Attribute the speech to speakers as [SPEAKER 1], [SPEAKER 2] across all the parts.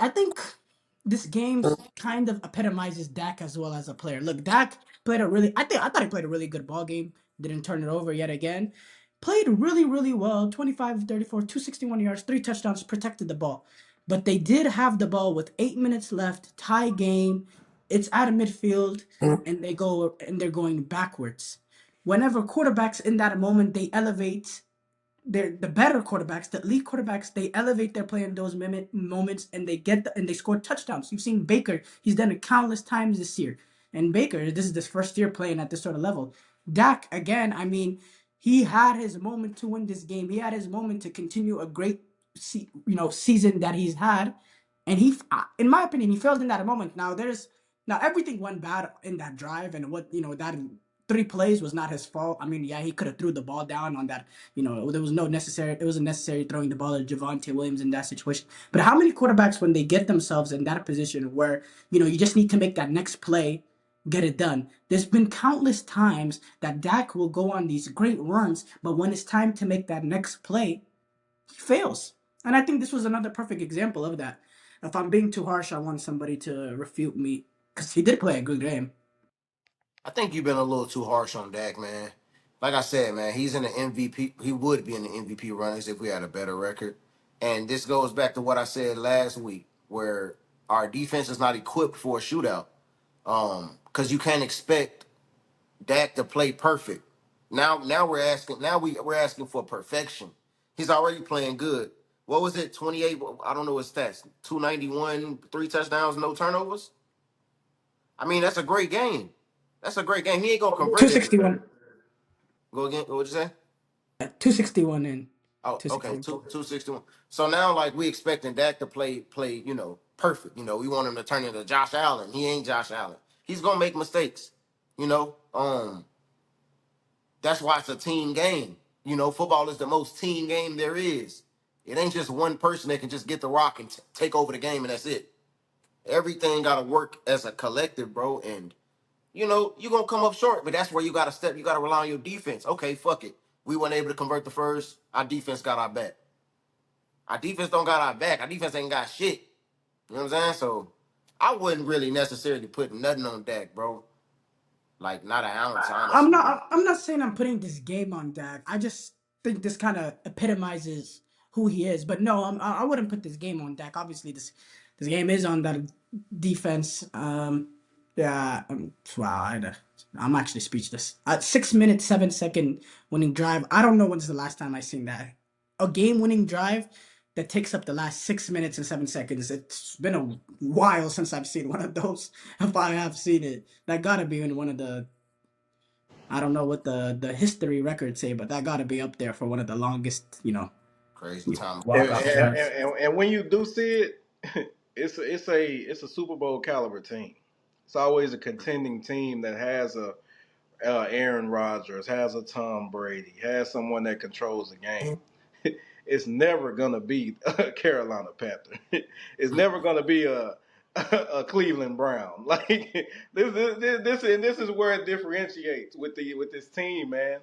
[SPEAKER 1] I think this game kind of epitomizes Dak as well as a player. Look, Dak played a really I thought he played a really good ball game. Didn't turn it over yet again. Played really, really well. 25 34, 261 yards, 3 touchdowns, protected the ball. But they did have the ball with 8 minutes left, tie game. It's out of midfield, and they're going backwards. Whenever quarterbacks in that moment they elevate, they're the better quarterbacks, the elite quarterbacks, they elevate their play in those moments and and they score touchdowns. You've seen Baker, he's done it countless times this year. And Baker, this is his first year playing at this sort of level. Dak, again, I mean, he had his moment to win this game. He had his moment to continue a great season that he's had. And in my opinion, he failed in that moment. Now everything went bad in that drive, and that 3 plays was not his fault. I mean, yeah, he could have threw the ball down on that. There was no necessary. It wasn't necessary throwing the ball at Javonte Williams in that situation. But how many quarterbacks, when they get themselves in that position where you just need to make that next play, get it done? There's been countless times that Dak will go on these great runs, but when it's time to make that next play, he fails. And I think this was another perfect example of that. If I'm being too harsh, I want somebody to refute me because he did play a good game.
[SPEAKER 2] I think you've been a little too harsh on Dak, man. Like I said, man, he's in the MVP. He would be in the MVP runnings if we had a better record. And this goes back to what I said last week, where our defense is not equipped for a shootout. Because you can't expect Dak to play perfect. Now we're asking for perfection. He's already playing good. What was it? 28. I don't know his stats. 291, 3 touchdowns, no turnovers. I mean, that's a great game. That's a great game. He ain't gonna convert it.
[SPEAKER 1] 261.
[SPEAKER 2] Go again. What'd you say?
[SPEAKER 1] 261 in
[SPEAKER 2] Oh, okay,
[SPEAKER 1] 261.
[SPEAKER 2] 261. So now, like, we expecting Dak to play, perfect. We want him to turn into Josh Allen. He ain't Josh Allen. He's gonna make mistakes. You know, that's why it's a team game. Football is the most team game there is. It ain't just one person that can just get the rock and take over the game and that's it. Everything got to work as a collective, bro. And you're gonna come up short, but that's where you gotta step. You gotta rely on your defense. Okay, fuck it. We weren't able to convert the first. Our defense got our back. Our defense don't got our back. Our defense ain't got shit. You know what I'm saying? So I wouldn't really necessarily put nothing on Dak, bro. Like not an ounce,
[SPEAKER 1] I'm
[SPEAKER 2] honestly.
[SPEAKER 1] not. I'm not saying I'm putting this game on Dak. I just think this kind of epitomizes who he is. But no, I wouldn't put this game on Dak. Obviously, this game is on that defense. Yeah. Wow. I'm actually speechless. 6 minutes, 7 second winning drive. I don't know when's the last time I seen that. A game winning drive that takes up the last 6 minutes and 7 seconds. It's been a while since I've seen one of those. If I have seen it, that gotta be in one of the. I don't know what the history records say, but that gotta be up there for one of the longest,
[SPEAKER 2] Crazy time.
[SPEAKER 3] And,
[SPEAKER 1] walk off
[SPEAKER 3] and,
[SPEAKER 1] drives.
[SPEAKER 3] and, and when you do see it, it's a Super Bowl caliber team. It's always a contending team that has a Aaron Rodgers, has a Tom Brady, has someone that controls the game. It's never gonna be a Carolina Panther. It's never gonna be a Cleveland Brown. Like this is where it differentiates with this team, man.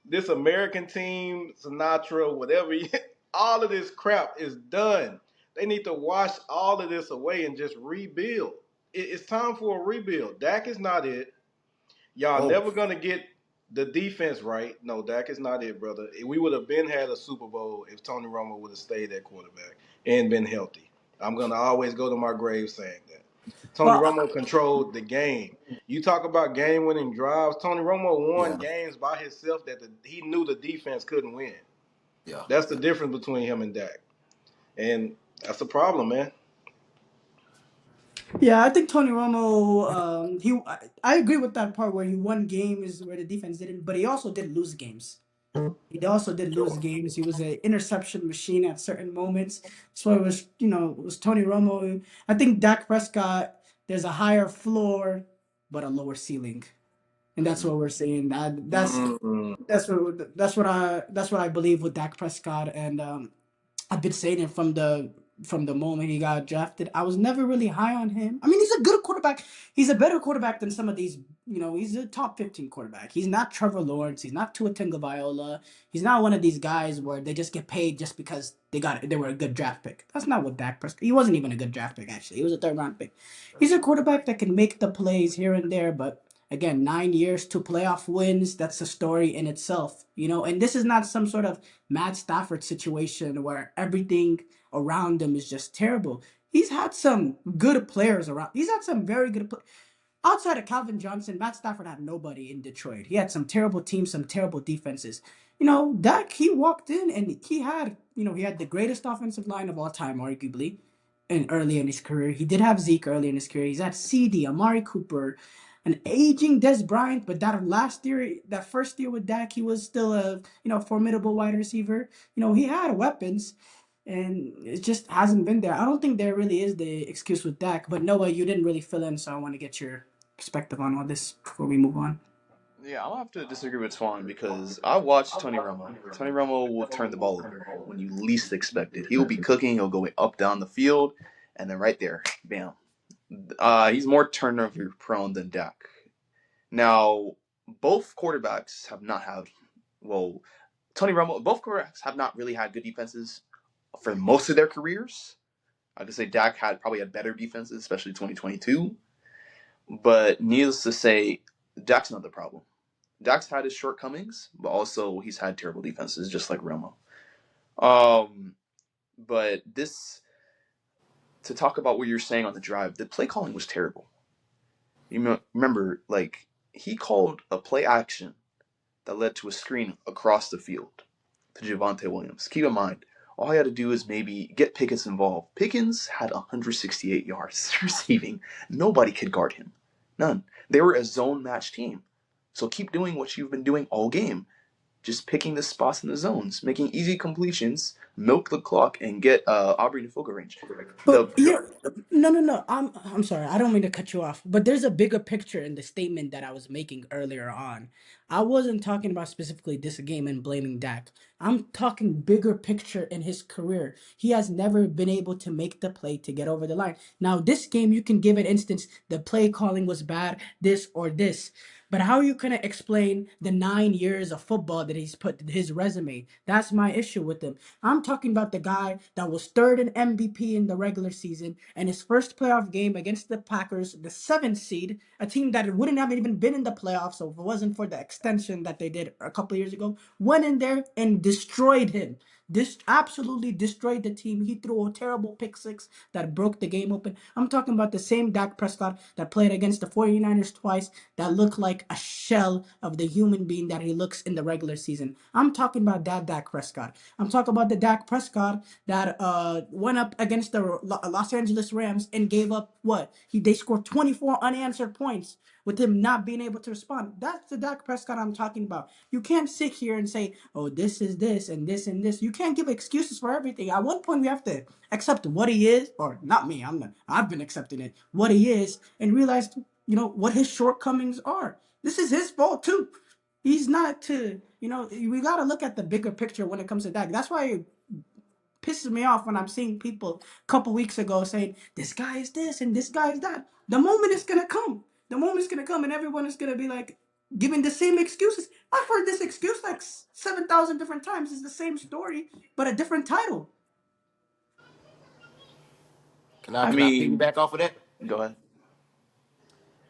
[SPEAKER 3] This American team, Sinatra, whatever, all of this crap is done. They need to wash all of this away and just rebuild. It's time for a rebuild. Dak is not it. Y'all
[SPEAKER 2] Whoa.
[SPEAKER 3] never gonna get the defense right. No, Dak is not it, brother. We would have been had a Super Bowl if Tony Romo would have stayed at quarterback and been healthy. I'm gonna always go to my grave saying that. Tony
[SPEAKER 1] Well,
[SPEAKER 3] Romo controlled the game. You talk about game-winning drives. Tony Romo won
[SPEAKER 2] Yeah.
[SPEAKER 3] games by himself that he knew the defense couldn't win.
[SPEAKER 2] Yeah.
[SPEAKER 3] That's the difference between him and Dak, and that's a problem, man.
[SPEAKER 1] yeah, I think Tony Romo. I agree with that part where he won games where the defense didn't, but he also did lose games. He also did lose
[SPEAKER 3] Sure.
[SPEAKER 1] games. He was an interception machine at certain moments. So it was Tony Romo. I think Dak Prescott. There's a higher floor, but a lower ceiling, and that's what we're saying.
[SPEAKER 3] Mm.
[SPEAKER 1] That's what I believe with Dak Prescott, and I've been saying it from the moment he got drafted. I was never really high on him. I mean, he's a good quarterback. He's a better quarterback than some of these. he's a top 15 quarterback. He's not Trevor Lawrence. He's not Tua Tagovailoa. He's not one of these guys where they just get paid just because they were a good draft pick. That's not what Dak Prescott. He wasn't even a good draft pick actually. He was a third round pick. He's a quarterback that can make the plays here and there, but again, 9 years to playoff wins. That's a story in itself. And this is not some sort of Matt Stafford situation where everything around him is just terrible. He's had some good players around. He's had some very good players. Outside of Calvin Johnson, Matt Stafford had nobody in Detroit. He had some terrible teams, some terrible defenses. Dak, he walked in and he had the greatest offensive line of all time, arguably, and early in his career. He did have Zeke early in his career. He's had CD, Amari Cooper, an aging Des Bryant, but that first year with Dak, he was still a formidable wide receiver. He had weapons, and it just hasn't been there. I don't think there really is the excuse with Dak. But Noah, you didn't really fill in, so I want to get your perspective on all this before we move on.
[SPEAKER 4] Yeah, I'll have to disagree with Swan because I watched Tony Romo. Tony Romo will turn the ball over when you least expect it. He will be cooking. He'll go up down the field, and then right there, bam. He's more turnover prone than Dak. Now, both quarterbacks have not had, well, Tony Romo, both quarterbacks have not really had good defenses for most of their careers. I could say Dak probably had better defenses, especially 2022. But needless to say, Dak's not the problem. Dak's had his shortcomings, but also he's had terrible defenses, just like Romo. But to talk about what you're saying on the drive, the play calling was terrible. You remember, like, he called a play action that led to a screen across the field to Javonte Williams. Keep in mind, all he had to do is maybe get Pickens involved. Pickens had 168 yards receiving. Nobody could guard him. None. They were a zone match team. So keep doing what you've been doing all game. Just picking the spots in the zones, making easy completions, milk the clock, and get Aubrey to field goal range.
[SPEAKER 1] But
[SPEAKER 4] The
[SPEAKER 1] yeah, no, no, no. I'm sorry. I don't mean to cut you off. But there's a bigger picture in the statement that I was making earlier on. I wasn't talking about specifically this game and blaming Dak. I'm talking bigger picture in his career. He has never been able to make the play to get over the line. Now, this game, you can give an instance the play calling was bad, this or this. But how are you gonna explain the 9 years of football that he's put in his resume? That's my issue with him. I'm talking about the guy that was third in MVP in the regular season, and his first playoff game against the Packers, the seventh seed, a team that wouldn't have even been in the playoffs if it wasn't for the extension that they did a couple years ago, went in there and destroyed him. This absolutely destroyed the team. He threw a terrible pick six that broke the game open. I'm talking about the same Dak Prescott that played against the 49ers twice, that looked like a shell of the human being that he looks in the regular season. I'm talking about that Dak Prescott. I'm talking about the Dak Prescott that went up against the Los Angeles Rams and gave up what? They scored 24 unanswered points with him not being able to respond. That's the Dak Prescott I'm talking about. You can't sit here and say, oh, this is this and this and this. You can't give excuses for everything. At one point, we have to accept what he is, or not me. I've been accepting it. What he is, and realize, what his shortcomings are. This is his fault too. He's not to, we got to look at the bigger picture when it comes to Dak. That's why it pisses me off when I'm seeing people a couple weeks ago saying, this guy is this and this guy is that. The moment is going to come. The moment is going to come and everyone is going to be like, giving the same excuses. I've heard this excuse like 7,000 different times. It's the same story, but a different title.
[SPEAKER 2] Can I
[SPEAKER 4] I
[SPEAKER 2] can I
[SPEAKER 4] mean,
[SPEAKER 2] piggyback off of that?
[SPEAKER 4] go ahead.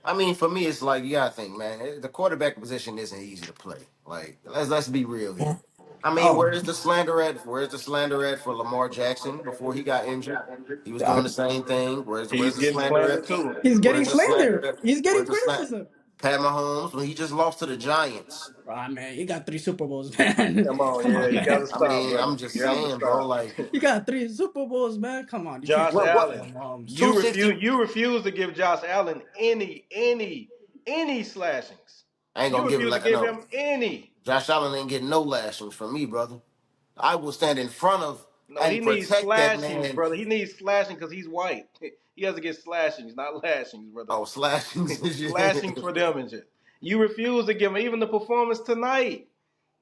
[SPEAKER 2] I mean, for me, it's like you gotta think, man. The quarterback position isn't easy to play. Like, let's be real here. I mean,
[SPEAKER 1] Oh,
[SPEAKER 2] where's the slander at? Where's the slander at for Lamar Jackson before he got injured? He was doing
[SPEAKER 1] I,
[SPEAKER 2] the same thing. Where's
[SPEAKER 3] He's
[SPEAKER 2] the
[SPEAKER 3] getting
[SPEAKER 2] slander
[SPEAKER 3] slandered
[SPEAKER 2] at?
[SPEAKER 3] too.
[SPEAKER 1] he's getting
[SPEAKER 2] Where's the slander
[SPEAKER 1] slander.
[SPEAKER 2] at?
[SPEAKER 1] He's getting
[SPEAKER 2] Where's the slander?
[SPEAKER 1] criticism.
[SPEAKER 2] Pat Mahomes when he just lost to the Giants.
[SPEAKER 1] Ah, man, you got 3 Super Bowls, man.
[SPEAKER 3] Come on,
[SPEAKER 1] Come
[SPEAKER 3] yeah,
[SPEAKER 1] on,
[SPEAKER 3] you
[SPEAKER 1] man.
[SPEAKER 3] gotta
[SPEAKER 2] I
[SPEAKER 3] stop,
[SPEAKER 2] mean,
[SPEAKER 3] brother.
[SPEAKER 2] I'm just
[SPEAKER 3] You have to
[SPEAKER 2] saying, bro.
[SPEAKER 3] stop.
[SPEAKER 2] Like,
[SPEAKER 1] You got 3 Super Bowls, man. Come on, you can't
[SPEAKER 3] Josh
[SPEAKER 1] say
[SPEAKER 2] what?
[SPEAKER 1] Pat
[SPEAKER 3] Allen,
[SPEAKER 1] Mahomes.
[SPEAKER 3] you
[SPEAKER 2] 260.
[SPEAKER 3] refuse. You refuse to give Josh Allen any slashings.
[SPEAKER 2] I ain't
[SPEAKER 3] You
[SPEAKER 2] gonna give it
[SPEAKER 3] refuse to
[SPEAKER 2] like
[SPEAKER 3] give
[SPEAKER 2] no.
[SPEAKER 3] him any.
[SPEAKER 2] Josh Allen ain't getting no lashings from me, brother. I will stand in front of
[SPEAKER 3] No, he
[SPEAKER 2] and
[SPEAKER 3] needs
[SPEAKER 2] protect that
[SPEAKER 3] slashings,
[SPEAKER 2] man.
[SPEAKER 3] brother. He needs slashing because he's white. He has to get slashings, not lashings, brother.
[SPEAKER 2] Oh, slashings and
[SPEAKER 3] Slashings
[SPEAKER 2] shit.
[SPEAKER 3] for them and shit. You refuse to give him even the performance tonight.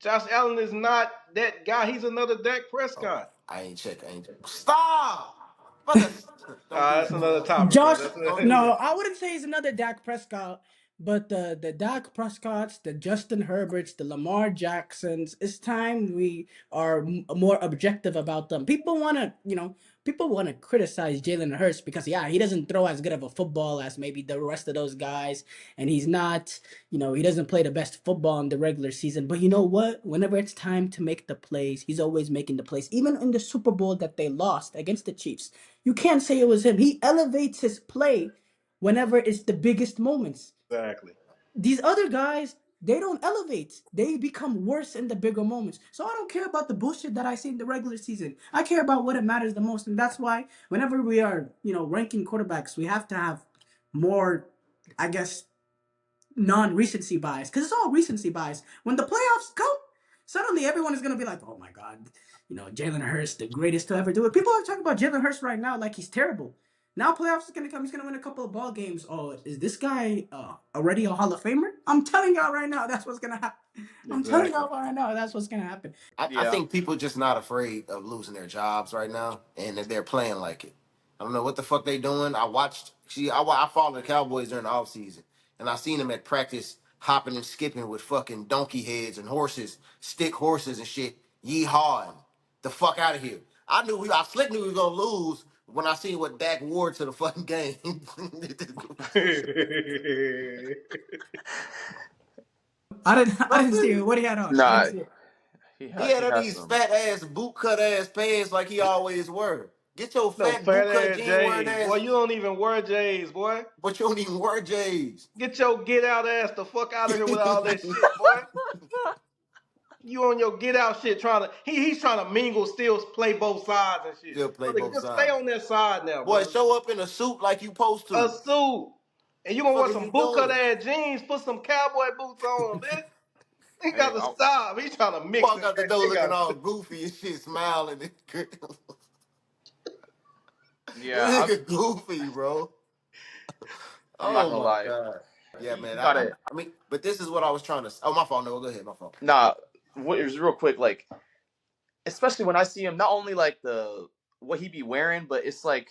[SPEAKER 3] Josh Allen is not that guy. He's another Dak
[SPEAKER 2] Oh,
[SPEAKER 3] Prescott.
[SPEAKER 2] I ain't check. I ain't stop, brother. Don't do
[SPEAKER 3] That's
[SPEAKER 2] that.
[SPEAKER 3] another topic,
[SPEAKER 1] Josh,
[SPEAKER 3] brother.
[SPEAKER 2] Don't do
[SPEAKER 1] no,
[SPEAKER 2] that.
[SPEAKER 1] I wouldn't say he's another Dak Prescott, But the Dak Prescotts, the Justin Herberts, the Lamar Jacksons, it's time we are more objective about them. People want to criticize Jalen Hurts because yeah, he doesn't throw as good of a football as maybe the rest of those guys, and he's not, he doesn't play the best football in the regular season. But you know what? Whenever it's time to make the plays, he's always making the plays. Even in the Super Bowl that they lost against the Chiefs, you can't say it was him. He elevates his play whenever it's the biggest moments.
[SPEAKER 3] Exactly.
[SPEAKER 1] These other guys, they don't elevate. They become worse in the bigger moments. So I don't care about the bullshit that I see in the regular season. I care about what it matters the most. And that's why whenever we are, ranking quarterbacks, we have to have more, I guess, non-recency bias. Because it's all recency bias. When the playoffs come, suddenly everyone is going to be like, oh my God, Jalen Hurts, the greatest to ever do it. People are talking about Jalen Hurts right now like he's terrible. Now playoffs is gonna come. He's gonna win a couple of ball games. Oh, is this guy already a Hall of Famer? I'm telling y'all right now, that's what's gonna happen. I'm telling
[SPEAKER 3] Exactly.
[SPEAKER 1] y'all right now, that's what's gonna happen.
[SPEAKER 2] I
[SPEAKER 4] Yeah.
[SPEAKER 2] think people just not afraid of losing their jobs right now, and that they're playing like it. I don't know what the fuck they doing. I followed the Cowboys during the offseason, and I seen them at practice hopping and skipping with fucking donkey heads and horses, stick horses and shit. Yeehaw, the fuck out of here. I slick knew we were gonna lose when I seen what Dak wore to the fucking game.
[SPEAKER 1] I didn't see it. What he had on? I didn't
[SPEAKER 4] Nah,
[SPEAKER 1] see it.
[SPEAKER 2] He had
[SPEAKER 4] he
[SPEAKER 2] on
[SPEAKER 4] has
[SPEAKER 2] these
[SPEAKER 4] some.
[SPEAKER 2] fat ass boot cut ass pants like he always wear. Get your
[SPEAKER 3] No
[SPEAKER 2] fat
[SPEAKER 3] fat
[SPEAKER 2] boot cut
[SPEAKER 3] ass
[SPEAKER 2] jean wearing
[SPEAKER 3] J's. Boy,
[SPEAKER 2] ass,
[SPEAKER 3] you don't even wear J's, boy.
[SPEAKER 2] but you don't even wear J's.
[SPEAKER 3] Get your get out ass the fuck out of here with all that shit, boy. You on your get out shit trying to he's trying to mingle, still play both sides and shit.
[SPEAKER 2] Still play
[SPEAKER 3] Brother,
[SPEAKER 2] both
[SPEAKER 3] just stay
[SPEAKER 2] sides.
[SPEAKER 3] on that side now,
[SPEAKER 2] Boy,
[SPEAKER 3] brother.
[SPEAKER 2] show up in a suit like you supposed
[SPEAKER 3] A
[SPEAKER 2] to.
[SPEAKER 3] suit. And you
[SPEAKER 2] The
[SPEAKER 3] gonna
[SPEAKER 2] fuck
[SPEAKER 3] wear
[SPEAKER 2] are
[SPEAKER 3] some
[SPEAKER 2] you
[SPEAKER 3] boot cut
[SPEAKER 2] doing?
[SPEAKER 3] ass jeans, put some cowboy boots on, bitch. He
[SPEAKER 4] Hey,
[SPEAKER 3] got to stop. He's trying to mix
[SPEAKER 2] Walk
[SPEAKER 3] it,
[SPEAKER 2] out the
[SPEAKER 3] man.
[SPEAKER 2] door
[SPEAKER 3] He
[SPEAKER 2] looking
[SPEAKER 3] got
[SPEAKER 2] all
[SPEAKER 3] to
[SPEAKER 2] goofy and shit, smiling. This
[SPEAKER 4] yeah,
[SPEAKER 2] nigga goofy, bro.
[SPEAKER 4] I'm not
[SPEAKER 2] Oh
[SPEAKER 4] gonna
[SPEAKER 2] my
[SPEAKER 4] lie.
[SPEAKER 2] god. Yeah,
[SPEAKER 4] You
[SPEAKER 2] man.
[SPEAKER 4] gotta.
[SPEAKER 2] I mean, but this is what I was trying to. Oh, my fault. No, go ahead. My fault.
[SPEAKER 4] Nah, what it was real quick. Like, especially when I see him, not only like the what he be wearing, but it's like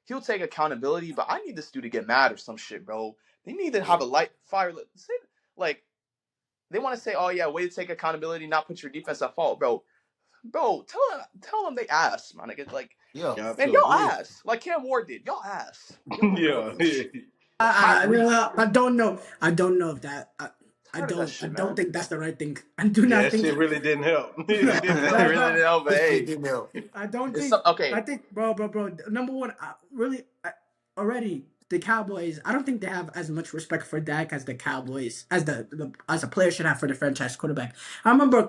[SPEAKER 4] he'll take accountability. But I need this dude to get mad or some shit, bro. They need to
[SPEAKER 2] Yeah.
[SPEAKER 4] have a light fire. Like they want to say, "Oh yeah, way to take accountability, not put your defense at fault, bro." Bro, tell them they ass, man. Like,
[SPEAKER 2] Yeah.
[SPEAKER 3] got
[SPEAKER 4] man,
[SPEAKER 3] to.
[SPEAKER 4] y'all
[SPEAKER 2] Yeah.
[SPEAKER 4] ass. Like Cam Ward did, y'all ass.
[SPEAKER 3] Yeah.
[SPEAKER 4] Tired,
[SPEAKER 1] I don't know. I don't know if that. I
[SPEAKER 4] tired of that
[SPEAKER 1] don't. I
[SPEAKER 4] shit,
[SPEAKER 1] don't
[SPEAKER 4] man.
[SPEAKER 1] think that's the right thing. I do
[SPEAKER 3] Yeah,
[SPEAKER 1] not
[SPEAKER 3] that
[SPEAKER 1] think.
[SPEAKER 3] shit really didn't help. It
[SPEAKER 1] No,
[SPEAKER 3] didn't
[SPEAKER 4] It
[SPEAKER 3] help
[SPEAKER 1] no,
[SPEAKER 3] at
[SPEAKER 4] really
[SPEAKER 3] all.
[SPEAKER 4] didn't
[SPEAKER 1] no.
[SPEAKER 4] help, but
[SPEAKER 2] This shit
[SPEAKER 4] hey,
[SPEAKER 2] didn't help.
[SPEAKER 1] I don't
[SPEAKER 4] it's
[SPEAKER 1] think. I
[SPEAKER 4] okay.
[SPEAKER 1] think, bro. Number one, really, already the Cowboys. I don't think they have as much respect for Dak as the Cowboys, as a player should have for the franchise quarterback. I remember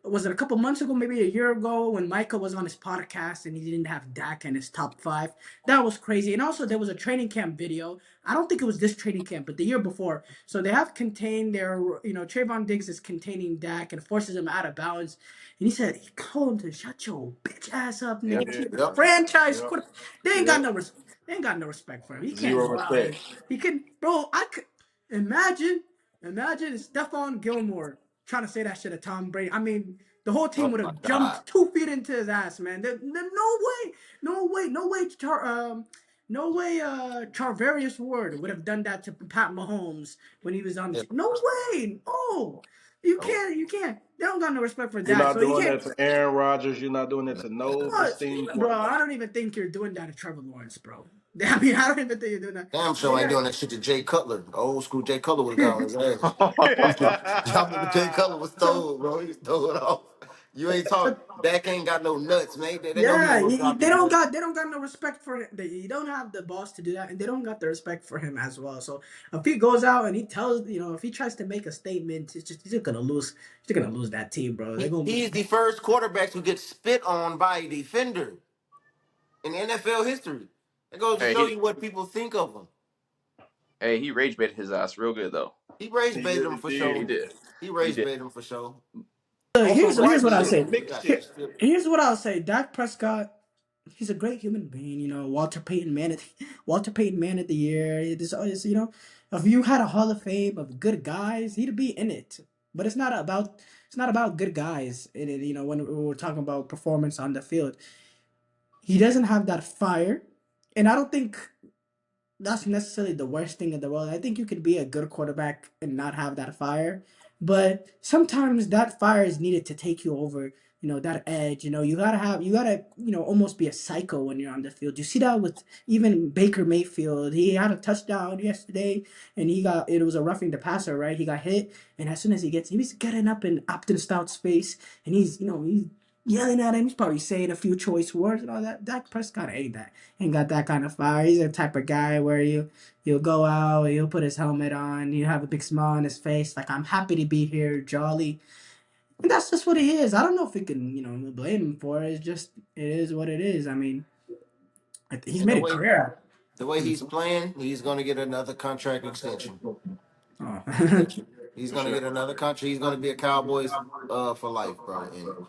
[SPEAKER 1] was it a couple months ago, maybe a year ago, when Micah was on his podcast and he didn't have Dak in his top five. That was crazy. And also there was a training camp video. I don't think it was this training camp, but the year before. So they have contained Trayvon Diggs is containing Dak and forces him out of bounds. And he told him to shut your bitch ass up,
[SPEAKER 3] Yeah,
[SPEAKER 1] nigga.
[SPEAKER 3] yeah,
[SPEAKER 2] Yep.
[SPEAKER 1] Franchise
[SPEAKER 3] yeah,
[SPEAKER 1] quarterback. They ain't got
[SPEAKER 3] yeah.
[SPEAKER 1] no they ain't got no respect for him. He can't
[SPEAKER 3] Zero
[SPEAKER 1] go out
[SPEAKER 3] respect.
[SPEAKER 1] here. He can, bro. I could imagine, imagine Stephon Gilmore trying to say that shit to Tom Brady. I mean, the whole team
[SPEAKER 2] Oh
[SPEAKER 1] would
[SPEAKER 2] my
[SPEAKER 1] have
[SPEAKER 2] god.
[SPEAKER 1] jumped 2 feet into his ass, man. No way, no way, no way. No way. Charvarius Ward would have done that to Pat Mahomes when he was on the
[SPEAKER 2] Yeah.
[SPEAKER 1] team. No way. Oh, you
[SPEAKER 2] Nope.
[SPEAKER 1] can't. You can't. They don't got no respect for
[SPEAKER 3] You're
[SPEAKER 1] Dak,
[SPEAKER 3] not
[SPEAKER 1] so you
[SPEAKER 3] doing
[SPEAKER 1] can't.
[SPEAKER 3] that to Aaron Rodgers. You're not doing that to no
[SPEAKER 1] Oh,
[SPEAKER 3] esteemed
[SPEAKER 1] bro,
[SPEAKER 3] quarterback.
[SPEAKER 1] I don't even think you're doing that to Trevor Lawrence, bro. I mean, I don't even think you're doing that.
[SPEAKER 2] Damn
[SPEAKER 1] They
[SPEAKER 2] sure ain't
[SPEAKER 1] got.
[SPEAKER 2] doing that shit to Jay Cutler. Old school Jay Cutler would have gone on his ass. Y'all remember Jay Cutler was
[SPEAKER 1] So,
[SPEAKER 2] throwing, bro. He was throwing off. You ain't talk. Dak ain't got no nuts, man. They know he
[SPEAKER 1] yeah,
[SPEAKER 2] ain't gonna drop
[SPEAKER 1] they
[SPEAKER 2] his
[SPEAKER 1] don't
[SPEAKER 2] nuts.
[SPEAKER 1] got no respect for him. You don't have the boss to do that, and they don't got the respect for him as well. So if he goes out and he tells, if he tries to make a statement, he's just gonna lose. He's just gonna lose that team, bro. They're gonna.
[SPEAKER 2] He's the first quarterback to get spit on by a defender in NFL history. It goes to
[SPEAKER 4] hey,
[SPEAKER 2] show
[SPEAKER 4] he
[SPEAKER 2] you what people think of him.
[SPEAKER 4] hey he rage baited his ass real good though.
[SPEAKER 2] He rage
[SPEAKER 3] He
[SPEAKER 2] baited him
[SPEAKER 3] really
[SPEAKER 2] for
[SPEAKER 4] He
[SPEAKER 2] sure.
[SPEAKER 3] did.
[SPEAKER 4] did.
[SPEAKER 2] He
[SPEAKER 4] He
[SPEAKER 2] rage
[SPEAKER 4] did.
[SPEAKER 2] baited him for sure.
[SPEAKER 3] On some
[SPEAKER 1] Here's
[SPEAKER 3] right
[SPEAKER 1] what I'll
[SPEAKER 3] shit,
[SPEAKER 1] say.
[SPEAKER 3] mixed
[SPEAKER 2] Got you.
[SPEAKER 3] shit.
[SPEAKER 1] Here's what I'll say. Dak Prescott, he's a great human being. Walter Payton Man of the Year. It's always, if you had a Hall of Fame of good guys, he'd be in it. But it's not about good guys. When we're talking about performance on the field, he doesn't have that fire, and I don't think. that's necessarily the worst thing in the world. I think you could be a good quarterback and not have that fire, but sometimes that fire is needed to take you over. That edge. You gotta almost be a psycho when you're on the field. You see that with even Baker Mayfield. He had a touchdown yesterday, and it was a roughing the passer, right? He got hit, and as soon as he was getting up in Upton Stout's face, and he's yelling at him. He's probably saying a few choice words and all that. Dak Prescott ain't that. Ain't got that kind of fire. He's the type of guy where he'll go out, he'll put his helmet on, you have a big smile on his face, like I'm happy to be here, jolly. And that's just what he is. I don't know if we can, blame him for it. It's just it is what it is. I mean, he's
[SPEAKER 2] And
[SPEAKER 1] made a career.
[SPEAKER 2] the way he's playing, he's gonna get another contract extension.
[SPEAKER 1] Oh.
[SPEAKER 2] He's
[SPEAKER 4] For
[SPEAKER 2] gonna
[SPEAKER 4] sure.
[SPEAKER 2] get another contract. He's gonna be a Cowboys for life, bro. And